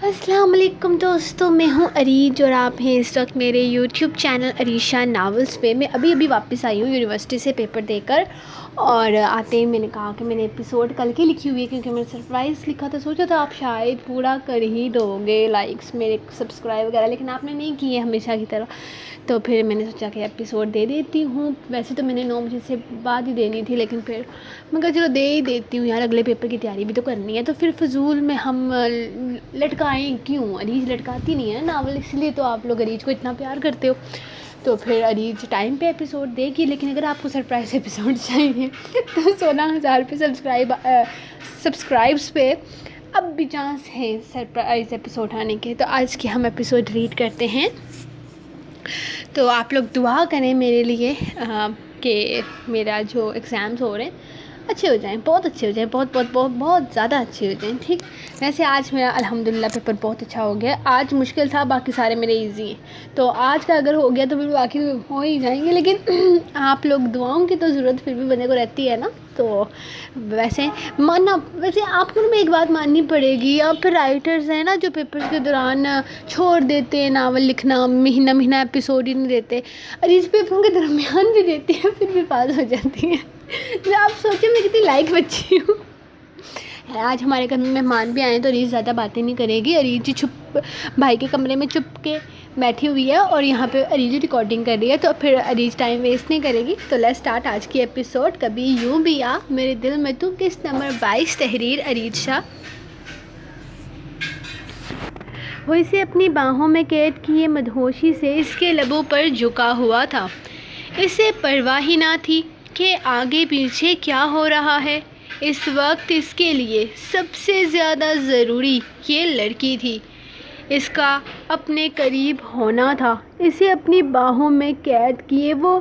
السلام علیکم دوستوں، میں ہوں عریج اور آپ ہیں اس وقت میرے یوٹیوب چینل عریشہ ناولز پہ۔ میں ابھی واپس آئی ہوں یونیورسٹی سے پیپر دے کر، اور آتے ہی میں نے کہا کہ میں نے ایپیسوڈ کل کے لکھی ہوئی ہے کیونکہ میں نے سرپرائز لکھا تھا، سوچا تھا آپ شاید پورا کر ہی دو گے لائکس میرے سبسکرائب وغیرہ، لیکن آپ نے نہیں کیے ہمیشہ کی طرح۔ تو پھر میں نے سوچا کہ ایپیسوڈ دے دیتی ہوں۔ ویسے تو میں نے 9 بجے سے بعد ہی دینی تھی، لیکن پھر میں کہا چلو دے ہی دیتی ہوں یار، اگلے پیپر کی تیاری بھی تو کرنی ہے۔ تو پھر فضول میں ہم لٹکائیں کیوں؟ عریج لٹکاتی نہیں ہے ناول، اس لیے تو آپ لوگ عریج کو اتنا پیار کرتے ہو۔ تو پھر عریج ٹائم پہ ایپیسوڈ دے گی، لیکن اگر آپ کو سرپرائز ایپیسوڈ چاہیے تو 16,000 پہ سبسکرائبس پہ اب بھی چانس ہے سرپرائز ایپیسوڈ آنے کے۔ تو آج کے ہم ایپیسوڈ ریڈ کرتے ہیں۔ تو آپ لوگ دعا کریں میرے لیے کہ میرا جو ایگزامس ہو رہے ہیں اچھے ہو جائیں، بہت اچھے ہو جائیں، بہت بہت بہت بہت زیادہ اچھے ہو جائیں، ٹھیک۔ ویسے آج میرا الحمدللہ پیپر بہت اچھا ہو گیا۔ آج مشکل تھا، باقی سارے میرے ایزی ہیں، تو آج کا اگر ہو گیا تو پھر باقی ہو ہی جائیں گے، لیکن آپ لوگ دعاؤں کی تو ضرورت پھر بھی بندے کو رہتی ہے نا۔ تو ویسے آپ کو ایک بات ماننی پڑے گی، آپ رائٹرز ہیں نا جو پیپرز کے دوران چھوڑ دیتے ہیں ناول لکھنا، مہینہ ایپیسوڈ ہی نہیں دیتے، عریج پیپروں کے درمیان بھی دیتی ہے پھر بھی پاس ہو جاتی ہیں۔ آپ سوچیں میں کتنی لائق بچی ہوں۔ آج ہمارے گھر میں مہمان بھی آئے ہیں تو عریج زیادہ باتیں نہیں کرے گی۔ عریج چھپ بھائی کے کمرے میں چھپ کے بیٹھی ہوئی ہے اور یہاں پہ عریج ریکارڈنگ کر رہی ہے، تو پھر عریج ٹائم ویسٹ نہیں کرے گی۔ تو لیٹس اسٹارٹ آج کی ایپیسوڈ۔ کبھی یوں بھی آ میرے دل میں تو، قسط نمبر 22، تحریر عریج شاہ۔ وہ اسے اپنی باہوں میں قید کیے مدہوشی سے اس کے لبوں پر جھکا ہوا تھا۔ اسے پرواہ ہی نہ تھی کہ آگے پیچھے کیا ہو رہا ہے۔ اس وقت اس کے لیے سب سے زیادہ ضروری یہ لڑکی تھی، اس کا اپنے قریب ہونا تھا۔ اسے اپنی باہوں میں قید کیے وہ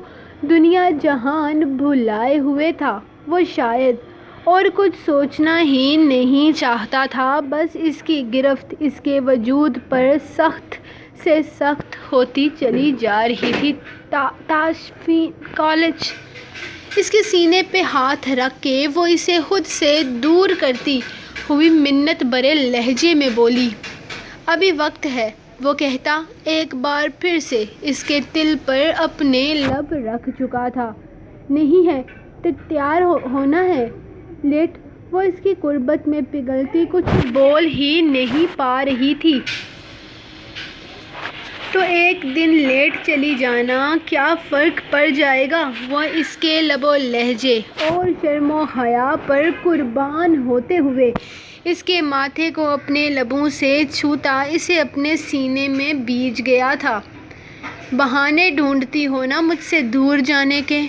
دنیا جہان بھلائے ہوئے تھا۔ وہ شاید اور کچھ سوچنا ہی نہیں چاہتا تھا، بس اس کی گرفت اس کے وجود پر سخت سے سخت ہوتی چلی جا رہی تھی۔ تاشفین کالج اس کے سینے پہ ہاتھ رکھ کے وہ اسے خود سے دور کرتی ہوئی منت بھرے لہجے میں بولی، ابھی وقت ہے۔ وہ کہتا ایک بار پھر سے اس کے دل پر اپنے لب رکھ چکا تھا۔ نہیں ہے تو تیار ہونا ہے، لیٹ۔ وہ اس کی قربت میں پگھلتی کچھ بول ہی نہیں پا رہی تھی۔ تو ایک دن لیٹ چلی جانا، کیا فرق پڑ جائے گا؟ وہ اس کے لب و لہجے اور شرم و حیا پر قربان ہوتے ہوئے اس کے ماتھے کو اپنے لبوں سے چھوتا اسے اپنے سینے میں بیٹھ گیا تھا۔ بہانے ڈھونڈتی ہو نا مجھ سے دور جانے کے؟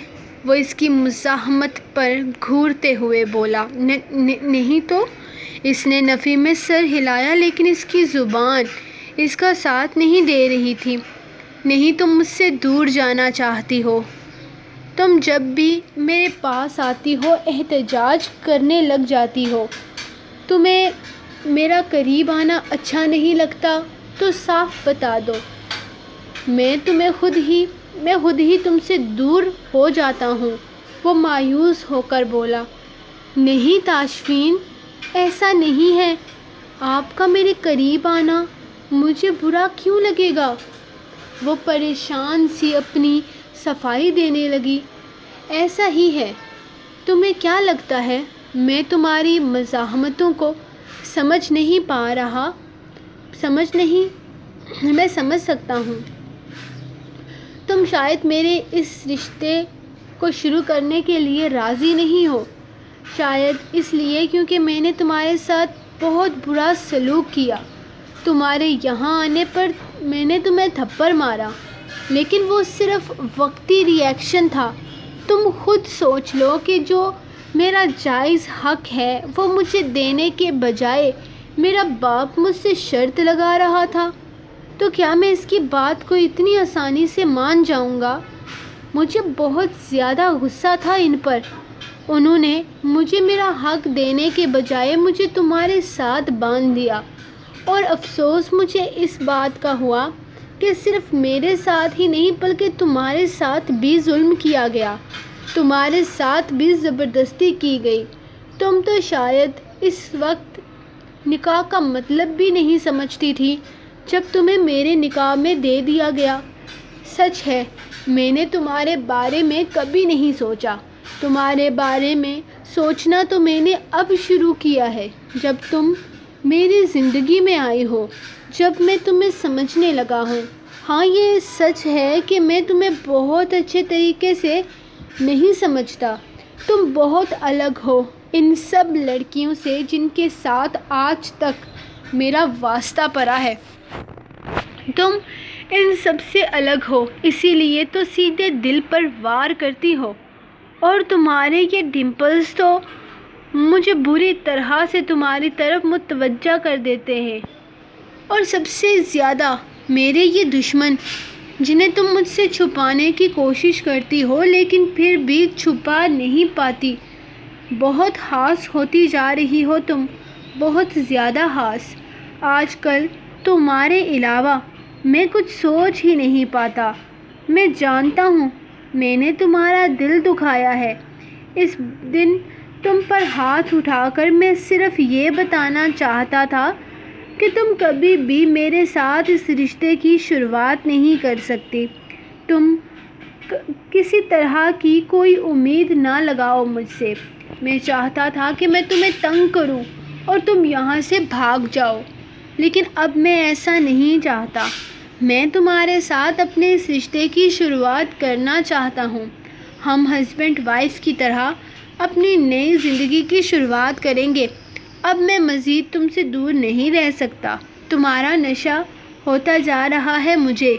وہ اس کی مزاحمت پر گھورتے ہوئے بولا۔ نہیں تو؟ اس نے نفی میں سر ہلایا، لیکن اس کی زبان اس کا ساتھ نہیں دے رہی تھی۔ نہیں تم مجھ سے دور جانا چاہتی ہو؟ تم جب بھی میرے پاس آتی ہو احتجاج کرنے لگ جاتی ہو۔ تمہیں میرا قریب آنا اچھا نہیں لگتا تو صاف بتا دو، میں خود ہی تم سے دور ہو جاتا ہوں۔ وہ مایوس ہو کر بولا، نہیں تاشفین، ایسا نہیں ہے۔ آپ کا میرے قریب آنا مجھے برا کیوں لگے گا؟ وہ پریشان سی اپنی صفائی دینے لگی۔ ایسا ہی ہے۔ تمہیں کیا لگتا ہے میں تمہاری مزاحمتوں کو سمجھ نہیں پا رہا؟ میں سمجھ سکتا ہوں۔ تم شاید میرے اس رشتے کو شروع کرنے کے لیے راضی نہیں ہو، شاید اس لیے کیونکہ میں نے تمہارے ساتھ بہت برا سلوک کیا۔ تمہارے یہاں آنے پر میں نے تمہیں تھپڑ مارا، لیکن وہ صرف وقتی ری ایکشن تھا۔ تم خود سوچ لو کہ جو میرا جائز حق ہے وہ مجھے دینے کے بجائے میرا باپ مجھ سے شرط لگا رہا تھا، تو کیا میں اس کی بات کو اتنی آسانی سے مان جاؤں گا؟ مجھے بہت زیادہ غصہ تھا ان پر۔ انہوں نے مجھے میرا حق دینے کے بجائے مجھے تمہارے ساتھ باندھ دیا، اور افسوس مجھے اس بات کا ہوا کہ صرف میرے ساتھ ہی نہیں بلکہ تمہارے ساتھ بھی ظلم کیا گیا، تمہارے ساتھ بھی زبردستی کی گئی۔ تم تو شاید اس وقت نکاح کا مطلب بھی نہیں سمجھتی تھی جب تمہیں میرے نکاح میں دے دیا گیا۔ سچ ہے، میں نے تمہارے بارے میں کبھی نہیں سوچا۔ تمہارے بارے میں سوچنا تو میں نے اب شروع کیا ہے، جب تم میری زندگی میں آئی ہو، جب میں تمہیں سمجھنے لگا ہوں۔ ہاں، یہ سچ ہے کہ میں تمہیں بہت اچھے طریقے سے نہیں سمجھتا۔ تم بہت الگ ہو ان سب لڑکیوں سے جن کے ساتھ آج تک میرا واسطہ پڑا ہے۔ تم ان سب سے الگ ہو، اسی لیے تو سیدھے دل پر وار کرتی ہو، اور تمہارے یہ ڈمپلز تو مجھے بری طرح سے تمہاری طرف متوجہ کر دیتے ہیں۔ اور سب سے زیادہ میرے یہ دشمن، جنہیں تم مجھ سے چھپانے کی کوشش کرتی ہو لیکن پھر بھی چھپا نہیں پاتی۔ بہت خاص ہوتی جا رہی ہو تم، بہت زیادہ خاص۔ آج کل تمہارے علاوہ میں کچھ سوچ ہی نہیں پاتا۔ میں جانتا ہوں میں نے تمہارا دل دکھایا ہے۔ اس دن تم پر ہاتھ اٹھا کر میں صرف یہ بتانا چاہتا تھا کہ تم کبھی بھی میرے ساتھ اس رشتے کی شروعات نہیں کر سکتی۔ تم کسی طرح کی کوئی امید نہ لگاؤ مجھ سے۔ میں چاہتا تھا کہ میں تمہیں تنگ کروں اور تم یہاں سے بھاگ جاؤ، لیکن اب میں ایسا نہیں چاہتا۔ میں تمہارے ساتھ اپنے اس رشتے کی شروعات کرنا چاہتا ہوں۔ ہم ہسبینڈ وائف کی طرح اپنی نئی زندگی کی شروعات کریں گے۔ اب میں مزید تم سے دور نہیں رہ سکتا۔ تمہارا نشہ ہوتا جا رہا ہے مجھے۔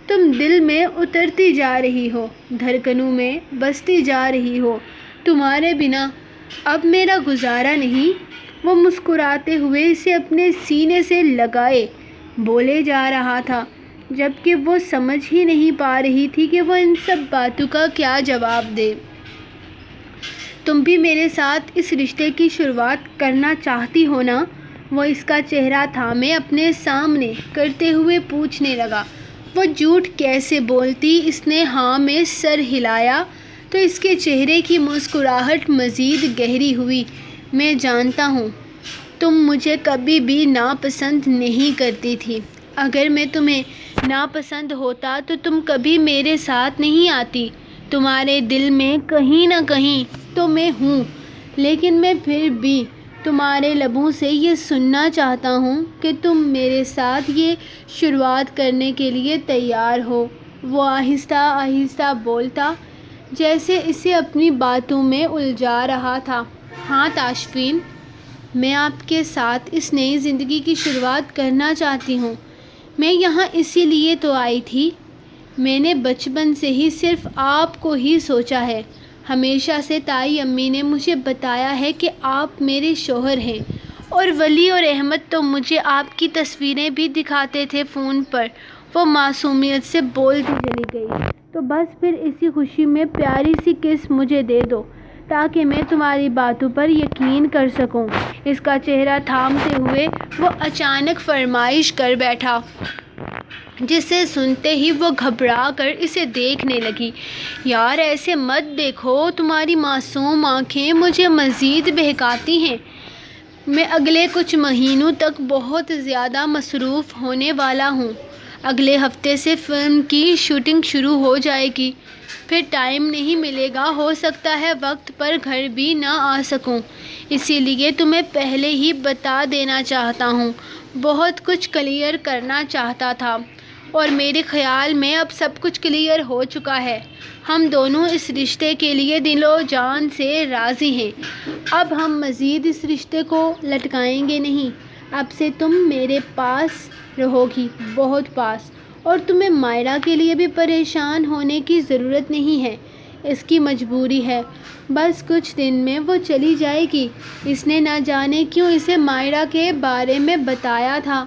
تم دل میں اترتی جا رہی ہو، دھڑکنوں میں بستی جا رہی ہو۔ تمہارے بنا اب میرا گزارا نہیں۔ وہ مسکراتے ہوئے اسے اپنے سینے سے لگائے بولے جا رہا تھا، جبکہ وہ سمجھ ہی نہیں پا رہی تھی کہ وہ ان سب باتوں کا کیا جواب دے۔ تم بھی میرے ساتھ اس رشتے کی شروعات کرنا چاہتی ہو نا؟ وہ اس کا چہرہ تھامے اپنے سامنے کرتے ہوئے پوچھنے لگا۔ وہ جھوٹ کیسے بولتی؟ اس نے ہاں میں سر ہلایا تو اس کے چہرے کی مسکراہٹ مزید گہری ہوئی۔ میں جانتا ہوں تم مجھے کبھی بھی ناپسند نہیں کرتی تھی۔ اگر میں تمہیں ناپسند ہوتا تو تم کبھی میرے ساتھ نہیں آتی۔ تمہارے دل میں کہیں نہ کہیں تو میں ہوں، لیکن میں پھر بھی تمہارے لبوں سے یہ سننا چاہتا ہوں کہ تم میرے ساتھ یہ شروعات کرنے کے لیے تیار ہو۔ وہ آہستہ آہستہ بولتا، جیسے اسے اپنی باتوں میں الجھا رہا تھا۔ ہاں تاشفین، میں آپ کے ساتھ اس نئی زندگی کی شروعات کرنا چاہتی ہوں۔ میں یہاں اسی لیے تو آئی تھی۔ میں نے بچپن سے ہی صرف آپ کو ہی سوچا ہے۔ ہمیشہ سے تائی امی نے مجھے بتایا ہے کہ آپ میرے شوہر ہیں، اور ولی اور احمد تو مجھے آپ کی تصویریں بھی دکھاتے تھے فون پر۔ وہ معصومیت سے بولتی چلی گئی۔ تو بس پھر اسی خوشی میں پیاری سی کس مجھے دے دو تاکہ میں تمہاری باتوں پر یقین کر سکوں۔ اس کا چہرہ تھامتے ہوئے وہ اچانک فرمائش کر بیٹھا، جسے سنتے ہی وہ گھبرا کر اسے دیکھنے لگی۔ یار ایسے مت دیکھو، تمہاری معصوم آنکھیں مجھے مزید بہکاتی ہیں۔ میں اگلے کچھ مہینوں تک بہت زیادہ مصروف ہونے والا ہوں۔ اگلے ہفتے سے فلم کی شوٹنگ شروع ہو جائے گی، پھر ٹائم نہیں ملے گا، ہو سکتا ہے وقت پر گھر بھی نہ آ سکوں، اسی لیے تمہیں پہلے ہی بتا دینا چاہتا ہوں۔ بہت کچھ کلیئر کرنا چاہتا تھا، اور میرے خیال میں اب سب کچھ کلیئر ہو چکا ہے۔ ہم دونوں اس رشتے کے لیے دل و جان سے راضی ہیں۔ اب ہم مزید اس رشتے کو لٹکائیں گے نہیں۔ اب سے تم میرے پاس رہو گی، بہت پاس، اور تمہیں مائرہ کے لیے بھی پریشان ہونے کی ضرورت نہیں ہے۔ اس کی مجبوری ہے، بس کچھ دن میں وہ چلی جائے گی۔ اس نے نہ جانے کیوں اسے مائرہ کے بارے میں بتایا تھا،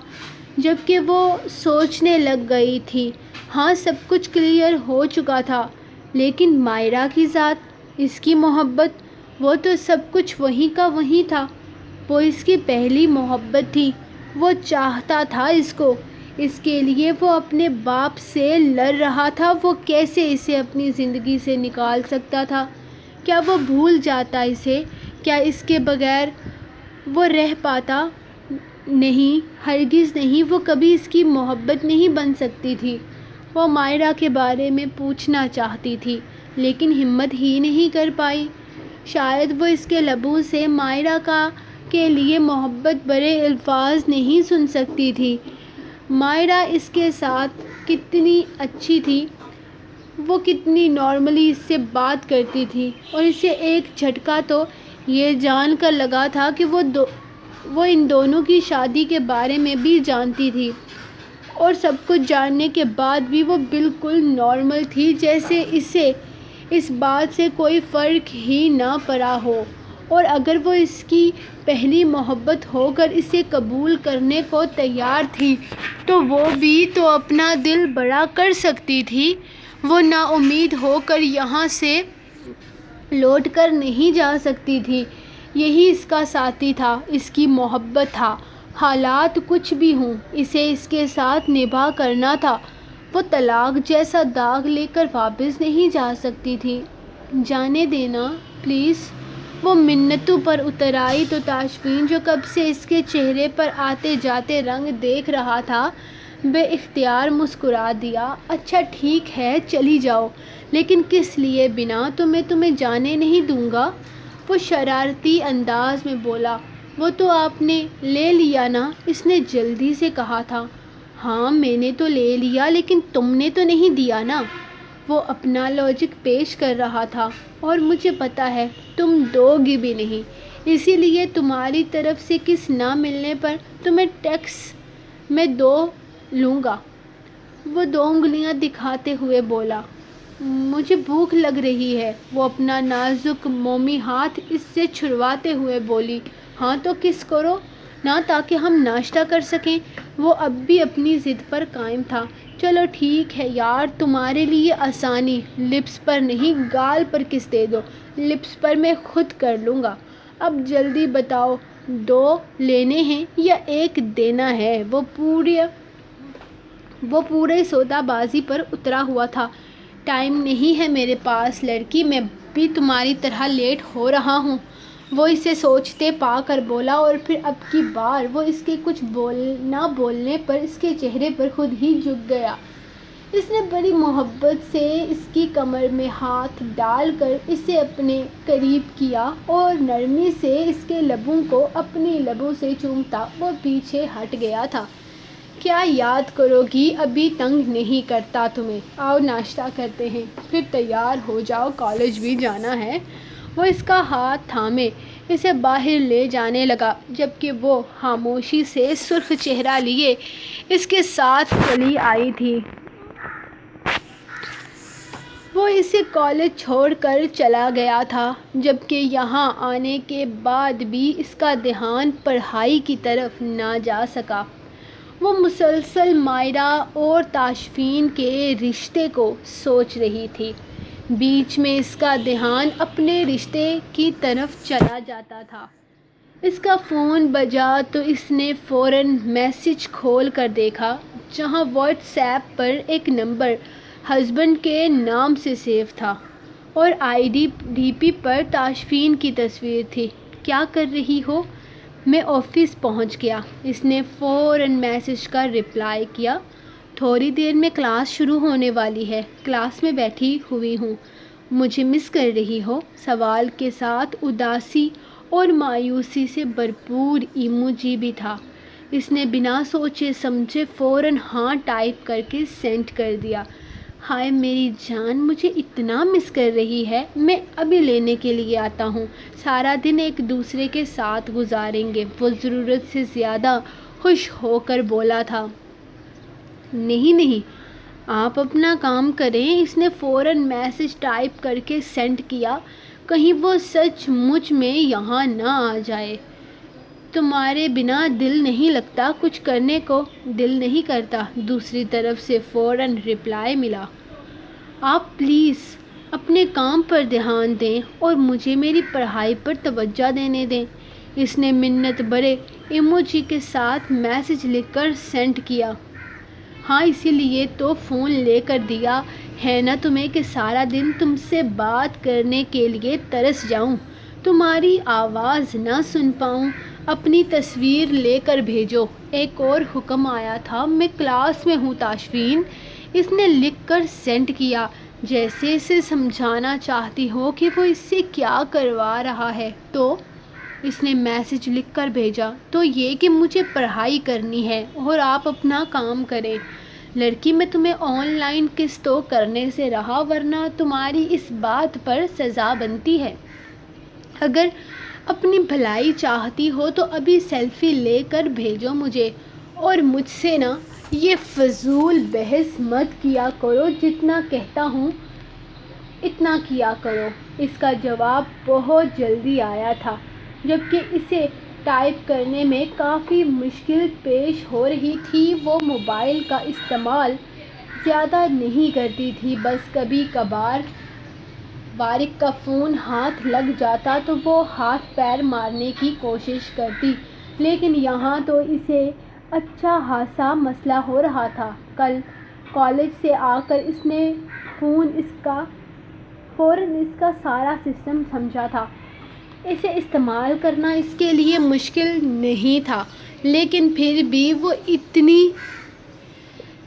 جبکہ وہ سوچنے لگ گئی تھی۔ ہاں سب کچھ کلیئر ہو چکا تھا، لیکن مائرہ کی ذات، اس کی محبت، وہ تو سب کچھ وہیں کا وہیں تھا۔ وہ اس کی پہلی محبت تھی، وہ چاہتا تھا اس کو، اس کے لیے وہ اپنے باپ سے لڑ رہا تھا۔ وہ کیسے اسے اپنی زندگی سے نکال سکتا تھا؟ کیا وہ بھول جاتا اسے؟ کیا اس کے بغیر وہ رہ پاتا؟ نہیں، ہرگز نہیں، وہ کبھی اس کی محبت نہیں بن سکتی تھی۔ وہ مائرہ کے بارے میں پوچھنا چاہتی تھی لیکن ہمت ہی نہیں کر پائی۔ شاید وہ اس کے لبوں سے مائرہ کے لیے محبت بھرے الفاظ نہیں سن سکتی تھی۔ مائرہ اس کے ساتھ کتنی اچھی تھی، وہ کتنی نارملی اس سے بات کرتی تھی، اور اسے ایک جھٹکا تو یہ جان کر لگا تھا کہ وہ ان دونوں کی شادی کے بارے میں بھی جانتی تھی، اور سب کچھ جاننے کے بعد بھی وہ بالکل نارمل تھی، جیسے اسے اس بات سے کوئی فرق ہی نہ پڑا ہو، اور اگر وہ اس کی پہلی محبت ہو کر اسے قبول کرنے کو تیار تھی تو وہ بھی تو اپنا دل بڑا کر سکتی تھی۔ وہ نا امید ہو کر یہاں سے لوٹ کر نہیں جا سکتی تھی۔ یہی اس کا ساتھی تھا، اس کی محبت تھا، حالات کچھ بھی ہوں اسے اس کے ساتھ نبھا کرنا تھا۔ وہ طلاق جیسا داغ لے کر واپس نہیں جا سکتی تھی۔ جانے دینا پلیز۔ وہ منتوں پر اتر آئی تو تاشفین جو کب سے اس کے چہرے پر آتے جاتے رنگ دیکھ رہا تھا بے اختیار مسکرا دیا۔ اچھا ٹھیک ہے چلی جاؤ، لیکن کس لیے بنا تو میں تمہیں جانے نہیں دوں گا، وہ شرارتی انداز میں بولا۔ وہ تو آپ نے لے لیا نا، اس نے جلدی سے کہا تھا۔ ہاں میں نے تو لے لیا لیکن تم نے تو نہیں دیا نا، وہ اپنا لاجک پیش کر رہا تھا، اور مجھے پتا ہے تم دو گی بھی نہیں، اسی لیے تمہاری طرف سے کس نہ ملنے پر تمہیں ٹیکس میں دو لوں گا، وہ 2 انگلیاں دکھاتے ہوئے بولا۔ مجھے بھوک لگ رہی ہے، وہ اپنا نازک مومی ہاتھ اس سے چھڑواتے ہوئے بولی۔ ہاں تو کس کرو نا تاکہ ہم ناشتہ کر سکیں، وہ اب بھی اپنی ضد پر قائم تھا۔ چلو ٹھیک ہے یار، تمہارے لیے آسانی، لپس پر نہیں گال پر کس دے دو، لپس پر میں خود کر لوں گا۔ اب جلدی بتاؤ 2 لینے ہیں یا 1 دینا ہے، وہ پورے سودا بازی پر اترا ہوا تھا۔ ٹائم نہیں ہے میرے پاس لڑکی، میں بھی تمہاری طرح لیٹ ہو رہا ہوں، وہ اسے سوچتے پا کر بولا، اور پھر اب کی بار وہ اس کے کچھ نہ بولنے پر اس کے چہرے پر خود ہی جھک گیا۔ اس نے بڑی محبت سے اس کی کمر میں ہاتھ ڈال کر اسے اپنے قریب کیا اور نرمی سے اس کے لبوں کو اپنے لبوں سے چومتا وہ پیچھے ہٹ گیا تھا۔ کیا یاد کرو گی، ابھی تنگ نہیں کرتا تمہیں، آؤ ناشتہ کرتے ہیں، پھر تیار ہو جاؤ، کالج بھی جانا ہے۔ وہ اس کا ہاتھ تھامے اسے باہر لے جانے لگا، جبکہ وہ خاموشی سے سرخ چہرہ لیے اس کے ساتھ چلی آئی تھی۔ وہ اسے کالج چھوڑ کر چلا گیا تھا، جبکہ یہاں آنے کے بعد بھی اس کا دھیان پڑھائی کی طرف نہ جا سکا۔ وہ مسلسل مائرہ اور تاشفین کے رشتے کو سوچ رہی تھی، بیچ میں اس کا دھیان اپنے رشتے کی طرف چلا جاتا تھا۔ اس کا فون بجا تو اس نے فوراً میسج کھول کر دیکھا، جہاں واٹس ایپ پر ایک نمبر ہسبینڈ کے نام سے سیو تھا اور ڈی پی پر تاشفین کی تصویر تھی۔ کیا کر رہی ہو؟ میں آفس پہنچ گیا، اس نے فوراً میسج کا رپلائی کیا۔ تھوڑی دیر میں کلاس شروع ہونے والی ہے، کلاس میں بیٹھی ہوئی ہوں۔ مجھے مس کر رہی ہو؟ سوال کے ساتھ اداسی اور مایوسی سے بھرپور ایموجی بھی تھا۔ اس نے بنا سوچے سمجھے فوراً ہاں ٹائپ کر کے سینڈ کر دیا۔ ہائے میری جان، مجھے اتنا مس کر رہی ہے، میں ابھی لینے کے لیے آتا ہوں، سارا دن ایک دوسرے کے ساتھ گزاریں گے، وہ ضرورت سے زیادہ خوش ہو کر بولا تھا۔ نہیں، آپ اپنا کام کریں، اس نے فوراً میسج ٹائپ کر کے سینڈ کیا، کہیں وہ سچ مچ میں یہاں نہ آ جائے۔ تمہارے بنا دل نہیں لگتا، کچھ کرنے کو دل نہیں کرتا، دوسری طرف سے فوراً رپلائی ملا۔ آپ پلیز اپنے کام پر دھیان دیں اور مجھے میری پڑھائی پر توجہ دینے دیں، اس نے منت بھرے ایموجی کے ساتھ میسج لکھ کر سینڈ کیا۔ ہاں اسی لیے تو فون لے کر دیا ہے نا تمہیں کہ سارا دن تم سے بات کرنے کے لیے ترس جاؤں، تمہاری آواز نہ سن پاؤں، اپنی تصویر لے کر بھیجو۔ ایک اور حکم آیا تھا، میں کلاس میں ہوں تاشفین۔ اس نے لکھ کر سینڈ کیا، جیسے اسے سمجھانا چاہتی ہو کہ وہ اس سے کیا کروا رہا ہے۔ تو اس نے میسج لکھ کر بھیجا، تو یہ کہ مجھے پڑھائی کرنی ہے اور آپ اپنا کام کریں۔ لڑکی، میں تمہیں آن لائن کس تو کرنے سے رہا، ورنہ تمہاری اس بات پر سزا بنتی ہے۔ اگر اپنی بھلائی چاہتی ہو تو ابھی سیلفی لے کر بھیجو مجھے، اور مجھ سے نا یہ فضول بحث مت کیا کرو، جتنا کہتا ہوں اتنا کیا کرو۔ اس کا جواب بہت جلدی آیا تھا، جبکہ اسے ٹائپ کرنے میں کافی مشکل پیش ہو رہی تھی۔ وہ موبائل کا استعمال زیادہ نہیں کرتی تھی، بس کبھی کبھار بارق کا فون ہاتھ لگ جاتا تو وہ ہاتھ پیر مارنے کی کوشش کرتی، لیکن یہاں تو اسے اچھا خاصا مسئلہ ہو رہا تھا۔ کل کالج سے آ کر اس نے فوراً اس کا سارا سسٹم سمجھا تھا۔ اسے استعمال کرنا اس کے لیے مشکل نہیں تھا، لیکن پھر بھی وہ اتنی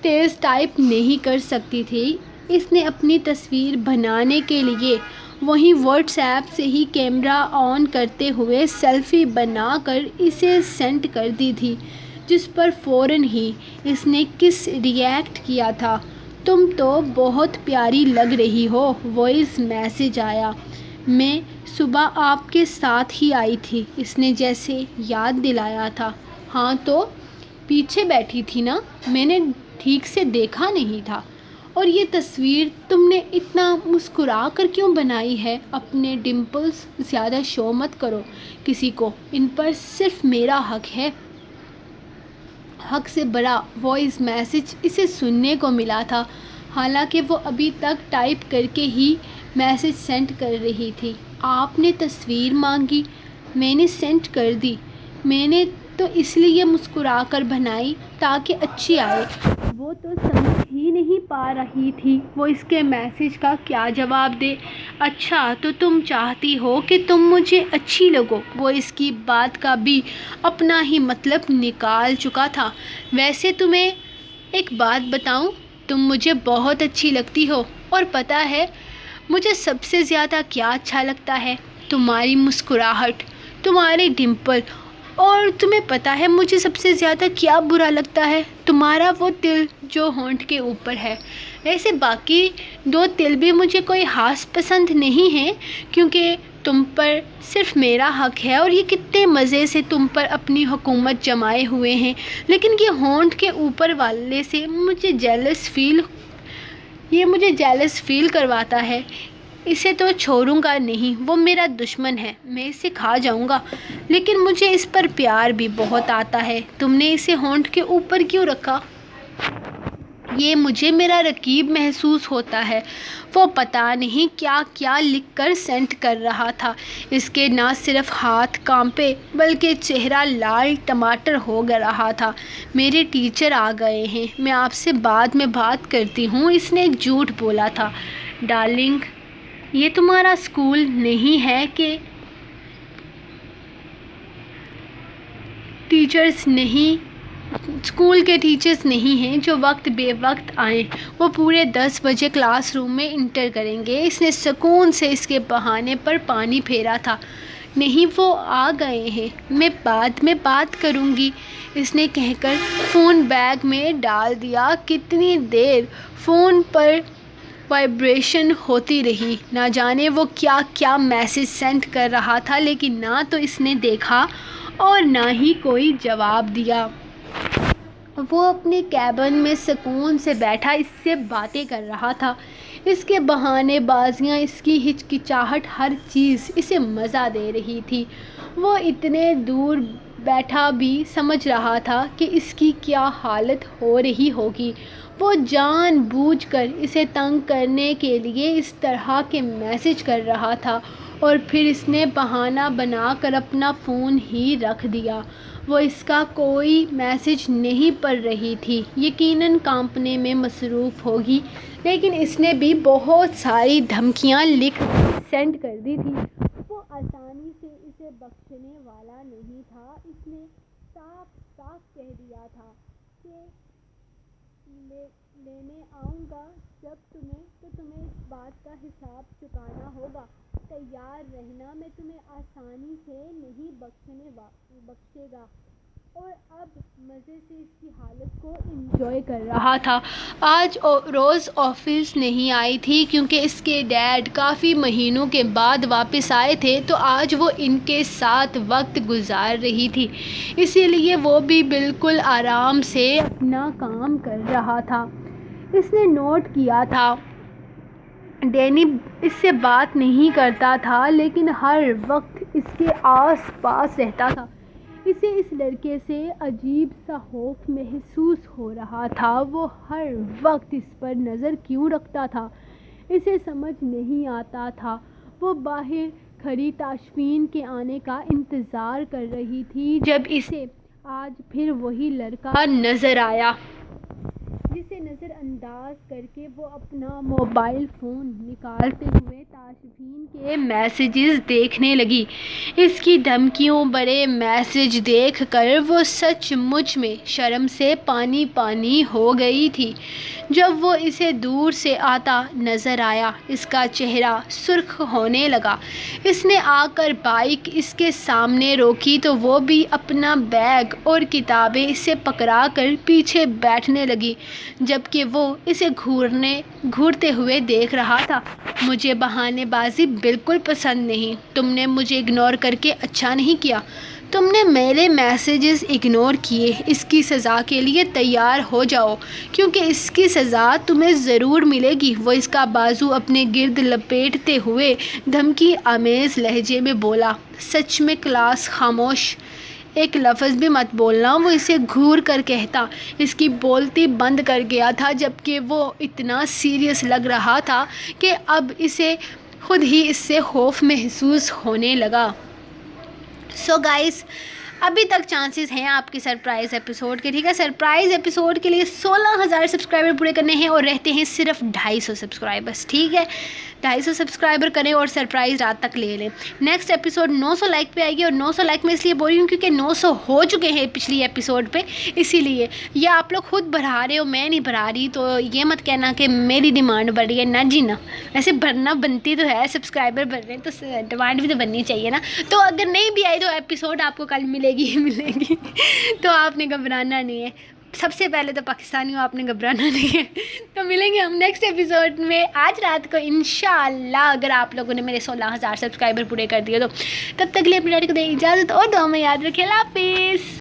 تیز ٹائپ نہیں کر سکتی تھی۔ اس نے اپنی تصویر بنانے کے لیے وہیں واٹس ایپ سے ہی کیمرہ آن کرتے ہوئے سیلفی بنا کر اسے سینڈ کر دی تھی، جس پر فوراً ہی اس نے کس ریئیکٹ کیا تھا۔ تم تو بہت پیاری لگ رہی ہو، وائس میسج آیا۔ میں صبح آپ کے ساتھ ہی آئی تھی، اس نے جیسے یاد دلایا تھا۔ ہاں تو پیچھے بیٹھی تھی نا، میں نے ٹھیک سے دیکھا نہیں تھا۔ اور یہ تصویر تم نے اتنا مسکرا کر کیوں بنائی ہے؟ اپنے ڈمپلز زیادہ شو مت کرو کسی کو، ان پر صرف میرا حق ہے۔ حق سے بڑا وائس میسج اسے سننے کو ملا تھا، حالانکہ وہ ابھی تک ٹائپ کر کے ہی میسج سینڈ کر رہی تھی۔ آپ نے تصویر مانگی، میں نے سینڈ کر دی۔ میں نے تو اس لیے مسکرا کر بنائی تاکہ اچھی آئے۔ وہ تو سمجھ ہی نہیں پا رہی تھی وہ اس کے میسج کا کیا جواب دے۔ اچھا، تو تم چاہتی ہو کہ تم مجھے اچھی لگو؟ وہ اس کی بات کا بھی اپنا ہی مطلب نکال چکا تھا۔ ویسے تمہیں ایک بات بتاؤں، تم مجھے بہت اچھی لگتی ہو، اور پتہ ہے مجھے سب سے زیادہ کیا اچھا لگتا ہے؟ تمہاری مسکراہٹ، تمہارے ڈمپل، اور تمہیں پتہ ہے مجھے سب سے زیادہ کیا برا لگتا ہے؟ تمہارا وہ تل جو ہونٹ کے اوپر ہے۔ ویسے باقی دو تل بھی مجھے کوئی خاص پسند نہیں ہیں، کیونکہ تم پر صرف میرا حق ہے، اور یہ کتنے مزے سے تم پر اپنی حکومت جمائے ہوئے ہیں، لیکن یہ ہونٹ کے اوپر والے سے مجھے جیلس فیل کرواتا ہے۔ اسے تو چھوڑوں گا نہیں، وہ میرا دشمن ہے، میں اسے کھا جاؤں گا، لیکن مجھے اس پر پیار بھی بہت آتا ہے۔ تم نے اسے ہونٹ کے اوپر کیوں رکھا؟ یہ مجھے میرا رقیب محسوس ہوتا ہے۔ وہ پتہ نہیں کیا کیا لکھ کر سینڈ کر رہا تھا۔ اس کے نہ صرف ہاتھ کانپے بلکہ چہرہ لال ٹماٹر ہو رہا تھا۔ میرے ٹیچر آ گئے ہیں، میں آپ سے بعد میں بات کرتی ہوں۔ اس نے جھوٹ بولا تھا۔ ڈارلنگ، یہ تمہارا اسکول نہیں ہے کہ اسکول کے ٹیچرز نہیں ہیں جو وقت بے وقت آئیں۔ وہ پورے 10 بجے کلاس روم میں انٹر کریں گے۔ اس نے سکون سے اس کے بہانے پر پانی پھیرا تھا۔ نہیں، وہ آ گئے ہیں، میں بعد میں بات کروں گی، اس نے کہہ کر فون بیگ میں ڈال دیا۔ کتنی دیر فون پر وائبریشن ہوتی رہی۔ نہ جانے وہ کیا کیا میسج سینڈ کر رہا تھا، لیکن نہ تو اس نے دیکھا اور نہ ہی کوئی جواب دیا۔ وہ اپنے کیبن میں سکون سے بیٹھا اس سے باتیں کر رہا تھا۔ اس کے بہانے بازیاں، اس کی ہچکچاہٹ، ہر چیز اسے مزہ دے رہی تھی۔ وہ اتنے دور بیٹھا بھی سمجھ رہا تھا کہ اس کی کیا حالت ہو رہی ہوگی۔ وہ جان بوجھ کر اسے تنگ کرنے کے لیے اس طرح کے میسج کر رہا تھا، اور پھر اس نے بہانہ بنا کر اپنا فون ہی رکھ دیا۔ وہ اس کا کوئی میسج نہیں پڑھ رہی تھی، یقیناً کانپنے میں مصروف ہوگی، لیکن اس نے بھی بہت ساری دھمکیاں لکھ سینڈ کر دی تھی۔ وہ آسانی سے اسے بخشنے والا نہیں تھا۔ اس نے صاف صاف کہہ دیا تھا کہ لینے آؤں گا جب تمہیں اس بات کا حساب چکانا ہوگا۔ تیار رہنا، میں تمہیں آسانی سے نہیں بخشے گا۔ اور اب مزے سے اس کی حالت کو انجوائے کر رہا تھا۔ آج روز آفس نہیں آئی تھی کیونکہ اس کے ڈیڈ کافی مہینوں کے بعد واپس آئے تھے، تو آج وہ ان کے ساتھ وقت گزار رہی تھی، اسی لیے وہ بھی بالکل آرام سے اپنا کام کر رہا تھا۔ اس نے نوٹ کیا تھا ڈینی اس سے بات نہیں کرتا تھا لیکن ہر وقت اس کے آس پاس رہتا تھا۔ اسے اس لڑکے سے عجیب سا خوف محسوس ہو رہا تھا۔ وہ ہر وقت اس پر نظر کیوں رکھتا تھا، اسے سمجھ نہیں آتا تھا۔ وہ باہر کھڑی تاشفین کے آنے کا انتظار کر رہی تھی جب اسے آج پھر وہی لڑکا نظر آیا، جسے نظر انداز کر کے وہ اپنا موبائل فون نکالتے ہوئے تاشفین کے میسیجز دیکھنے لگی۔ اس کی دھمکیوں بھرے میسیج دیکھ کر وہ سچ مچ میں شرم سے پانی پانی ہو گئی تھی۔ جب وہ اسے دور سے آتا نظر آیا، اس کا چہرہ سرخ ہونے لگا۔ اس نے آ کر بائک اس کے سامنے روکی تو وہ بھی اپنا بیگ اور کتابیں اسے پکڑا کر پیچھے بیٹھنے لگی، جبکہ وہ اسے گھورتے ہوئے دیکھ رہا تھا۔ مجھے بہانے بازی بالکل پسند نہیں۔ تم نے مجھے اگنور کر کے اچھا نہیں کیا۔ تم نے میرے میسیجز اگنور کیے، اس کی سزا کے لیے تیار ہو جاؤ، کیونکہ اس کی سزا تمہیں ضرور ملے گی۔ وہ اس کا بازو اپنے گرد لپیٹتے ہوئے دھمکی آمیز لہجے میں بولا۔ سچ میں کلاس، خاموش، ایک لفظ بھی مت بولنا، وہ اسے گھور کر کہتا۔ اس کی بولتی بند کر گیا تھا، جبکہ وہ اتنا سیریس لگ رہا تھا کہ اب اسے خود ہی اس سے خوف محسوس ہونے لگا۔ سو گائز، ابھی تک چانسز ہیں آپ کی سرپرائز ایپیسوڈ کے، ٹھیک ہے؟ سرپرائز ایپیسوڈ کے لیے 16,000 سبسکرائبر پورے کرنے ہیں اور رہتے ہیں صرف 250 سبسکرائبرس، ٹھیک ہے؟ 250 سبسکرائبر کریں اور سرپرائز رات تک لے لیں۔ نیکسٹ ایپیسوڈ 900 لائک پہ آئے گی، اور 900 لائک میں اس لیے بول رہی ہوں کیونکہ 900 ہو چکے ہیں پچھلی ایپیسوڈ پہ، اسی لیے یہ آپ لوگ خود بڑھا رہے ہو، میں نہیں بڑھا رہی، تو یہ مت کہنا کہ میری ڈیمانڈ بڑھ رہی ہے، نہ جی نہ، ایسے بڑھنا بنتی تو ہے، سبسکرائبر بڑھ رہے ہیں تو ڈیمانڈ بھی تو بننی چاہیے نا۔ تو اگر نہیں بھی آئی تو ایپیسوڈ آپ کو کل ملے گی تو آپ نے گھبرانا نہیں ہے۔ سب سے پہلے تو پاکستانیوں، آپ نے گھبرانا نہیں ہے۔ تو ملیں گے ہم نیکسٹ ایپیسوڈ میں آج رات کو انشاءاللہ، اگر آپ لوگوں نے میرے 16,000 سبسکرائبر پورے کر دیے تو۔ تب تک کے لیے اپنے ڈیڈی کو دیں اجازت اور دعا میں یاد رکھیں۔ اللہ حافظ۔